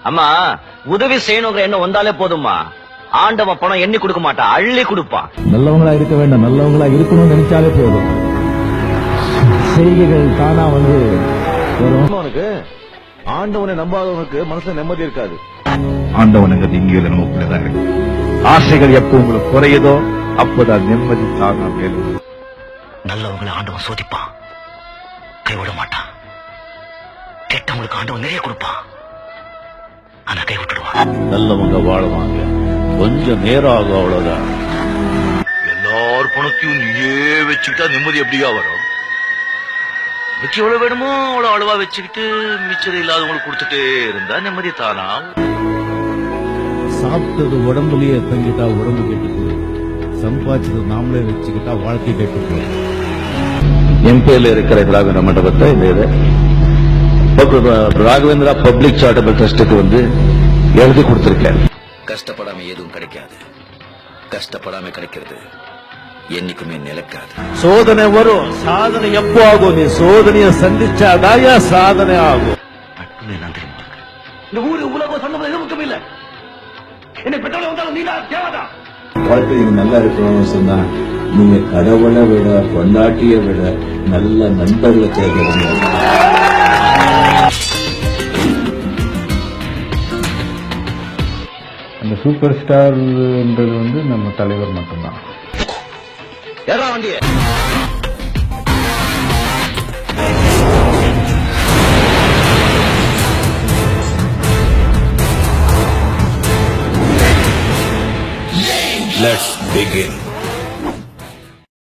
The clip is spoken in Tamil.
அம்மா உதவி செய்யணுங்கிற எண்ணம் வந்தாலே போதும்மா. ஆண்டவன் பணம் எண்ணி கொடுக்க மாட்டா, அள்ளி கொடுப்பான். நல்லவங்களா இருக்க வேண்டாம், நல்லவங்களா இருக்கணும்னு நினைச்சாலே போதும். செய்திகள் தானா வந்து அவனுக்கு ஆண்டவனை நம்பாதவனுக்கு மனசுல நிம்மதி இருக்காது. ஆண்டவனுங்கிறது இங்கே நமக்குள்ளதான் இருக்கு. ஆசைகள் எப்போ உங்களுக்கு குறையுதோ அப்போதான் நிம்மதி தானா மேலும். நல்லவங்களை ஆண்டவன் சோதிப்பான், கைவிட மாட்டான். கெட்டவங்களுக்கு ஆண்டவன் நிறைய கொடுப்பான், ஆனா கை விட்டுடுவான். நல்லவங்க வாழுவாங்க, கொஞ்சம் நேரம் ஆகும், அவ்வளவுதான். எல்லார் பணத்தையும் நீயே வச்சுக்கிட்டா நிம்மதி எப்படியா வரும்? மிச்சம் எவ்வளவு வேணுமோ அவ்வளவு அளவா வச்சுக்கிட்டு மிச்சம் இல்லாதவங்களுக்கு கொடுத்துட்டே இருந்தா நிம்மதி தானா. சாப்பிட்டது உடம்புலயே தங்கிட்டா உடம்பு கெட்டு போயிடும். சம்பாதிச்சது நாமளே வச்சுக்கிட்டா வாழ்க்கை கெட்டு போயிடும். எம்பியில இருக்கிற ராகவேந்திர மண்டபத்தை இந்த ராகவேந்திரா பப்ளிக் சாரிட்டபிள் ட்ரஸ்டுக்கு வந்து எழுதி கொடுத்திருக்கேன். கஷ்டப்படாம எதுவும் கிடைக்காது, கஷ்டப்படாம கிடைக்கிறது என்னைக்குமே நிலைக்காது. சோதனை வரும், சாதனை எப்போ ஆகும்? நீ சோதனையை சந்திச்சாதாயா சாதனை ஆகும். இந்த ஊரு உலகம் சொன்னது எதுவும் இல்ல. என்னை பெற்றோட வந்தாலும் நீ தான் தேவைதான். வாழ்க்கையில் நல்லா இருக்கணும்னு சொன்னா நீங்க கடவுளை விட, பொண்டாட்டியை விட நல்ல நண்பர்களை தேர்ந்தெடுங்க. அந்த சூப்பர் ஸ்டார்ன்றது வந்து நம்ம தலைவர் மட்டும்தான். ஏறா வண்டிய. Let's begin.